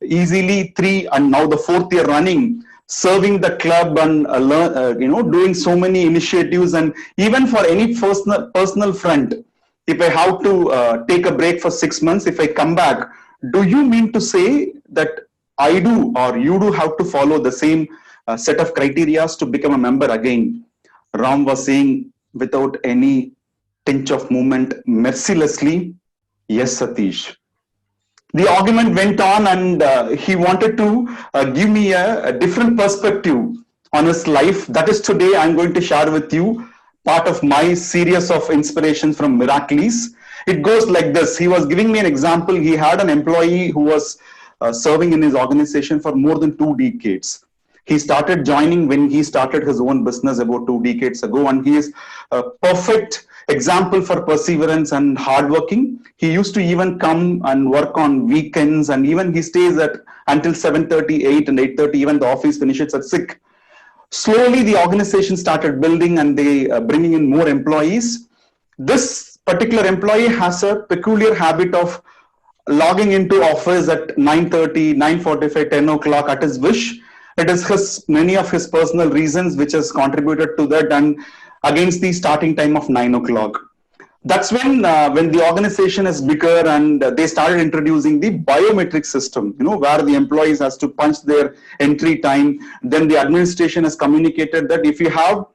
easily 3 and now the 4th year running, serving the club and doing so many initiatives. And even for any personal front, if I have to take a break for 6 months, if I come back, do you mean to say that I do or you do have to follow the same set of criteria to become a member again? Ram was saying without any tinge of movement, mercilessly, yes, Satish. The argument went on, and he wanted to give me a different perspective on his life. That is today I'm going to share with you part of my series of inspirations from Miraculous. It goes like this. He was giving me an example. He had an employee who was serving in his organization for more than 2 decades. He started joining when he started his own business about 2 decades ago, and he is a perfect example for perseverance and hardworking. He used to even come and work on weekends, and even he stays at until 7:30, 8 and 8:30, even the office finishes at 6. Slowly the organization started building, and they bringing in more employees. This particular employee has a peculiar habit of logging into office at 9:30, 9:45, 10 o'clock at his wish. It is many of his personal reasons which has contributed to that, and against the starting time of 9 o'clock. That's when the organization is bigger, and they started introducing the biometric system, where the employees has to punch their entry time. Then the administration has communicated that if you have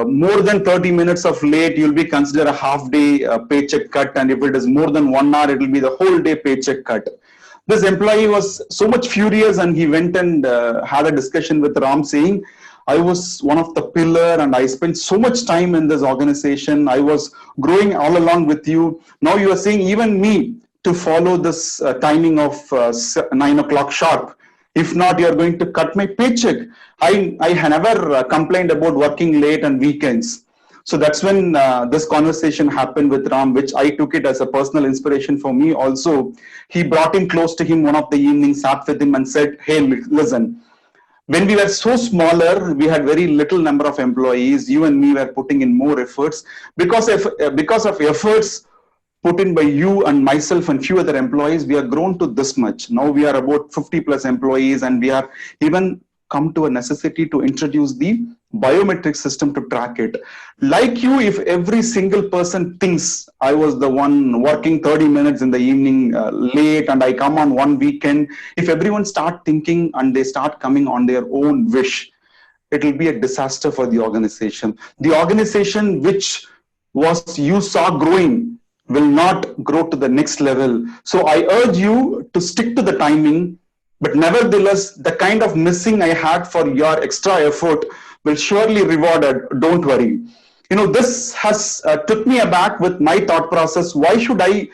more than 30 minutes of late, you'll be considered a half day paycheck cut. And if it is more than 1 hour, it will be the whole day paycheck cut. This employee was so much furious, and he went and had a discussion with Ram saying, I was one of the pillar and I spent so much time in this organization. I was growing all along with you. Now you are saying even me to follow this timing of 9 o'clock sharp. If not, you are going to cut my paycheck. I never complained about working late and weekends. So that's when this conversation happened with Ram, which I took it as a personal inspiration for me also. He brought him close to him one of the evenings, sat with him and said, hey, listen, when we were so smaller, we had very little number of employees. You and me were putting in more efforts. Because of efforts put in by you and myself and few other employees, we are grown to this much. Now we are about 50 plus employees, and we are even come to a necessity to introduce the biometric system to track it. Like you, if every single person thinks I was the one working 30 minutes in the evening late and I come on one weekend, if everyone start thinking and they start coming on their own wish, it will be a disaster for the organization. The organization which was you saw growing will not grow to the next level. So I urge you to stick to the timing, but nevertheless, the kind of missing I had for your extra effort will surely rewarded. Don't worry. This has took me aback with my thought process. Why should I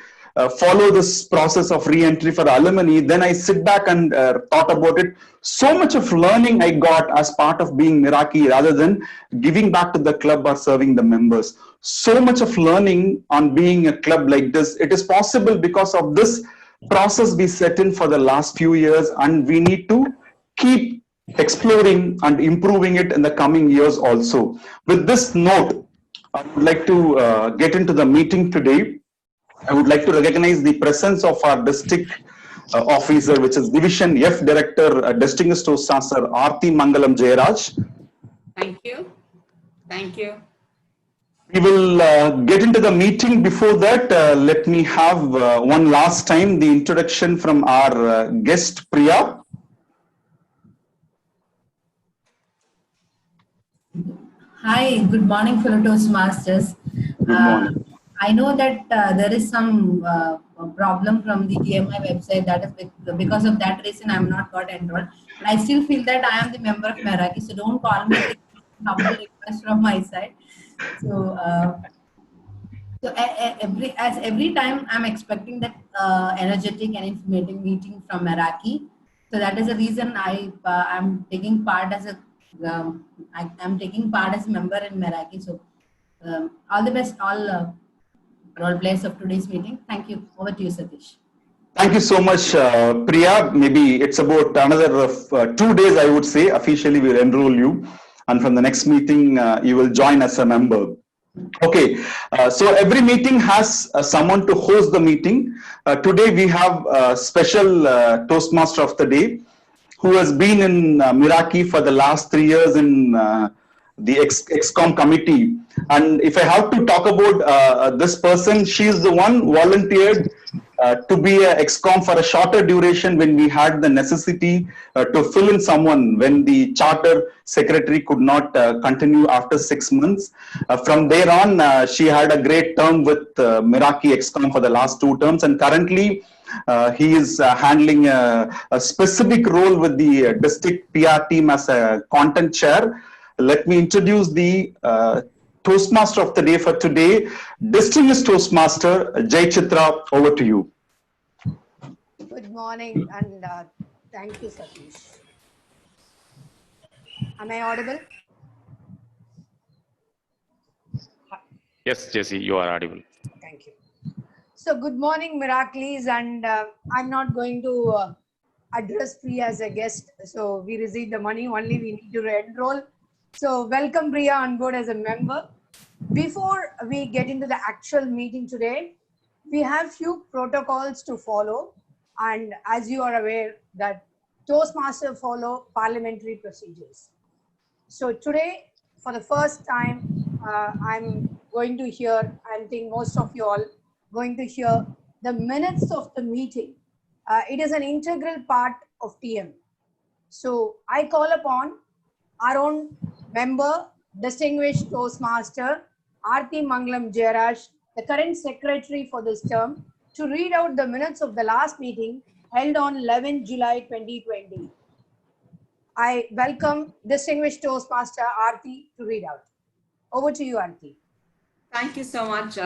follow this process of re-entry for alumni? Then I sit back and thought about it. So much of learning I got as part of being Miraki rather than giving back to the club or serving the members. So much of learning on being a club like this. It is possible because of this process we set in for the last few years, and we need to keep exploring and improving it in the coming years also. With this note, I would like to get into the meeting today. I would like to recognize the presence of our district officer, which is Division F Director, Distinguished Toastmaster Aarti Mangalam Jayaraj. Thank you. Thank you. We will get into the meeting. Before that, let me have one last time the introduction from our guest, Priya. Hi, good morning, fellow Toastmasters. Good morning. I know that there is some problem from the GMI website. That is because of that reason I am not got enrolled. But I still feel that I am the member of Meraki, so don't call me. Humble request from my side. So, every time I'm expecting that energetic and informative meeting from Meraki. So that is the reason I'm taking part as a I'm taking part as a member in Meraki. So all the best, all role players of today's meeting. Thank you. Over to you, Sathish. Thank you so much, Priya. Maybe it's about another 2 days, I would say. Officially, we'll enroll you. And from the next meeting, you will join as a member. Okay, so every meeting has someone to host the meeting. Today we have a special Toastmaster of the day who has been in Miraki for the last 3 years in the XCOM committee. And if I have to talk about this person, she is the one volunteered to be a XCOM for a shorter duration when we had the necessity to fill in someone when the charter secretary could not continue after 6 months. From there on, she had a great term with Miraki XCOM for the last 2 terms, and currently he is handling a specific role with the district PR team as a content chair. Let me introduce the Toastmaster of the day for today, distinguished Toastmaster Jai Chitra. Over to you. Good morning and thank you, Sathish. Am I audible? Yes, Jesse, you are audible. Thank you. So, good morning, Miracles, and I'm not going to address Priya as a guest. So, we receive the money, only we need to enroll. So, welcome Priya on board as a member. Before we get into the actual meeting today, we have few protocols to follow. And as you are aware that Toastmaster follow parliamentary procedures. So today, for the first time, I'm going to hear, I think most of you all going to hear the minutes of the meeting. It is an integral part of TM. So I call upon our own member, distinguished Toastmaster, Aarti Mangalam Jayaraj, the current secretary for this term, to read out the minutes of the last meeting held on 11 July 2020. I welcome distinguished Toastmaster Aarti to read out. Over to you, Aarti. Thank you so much,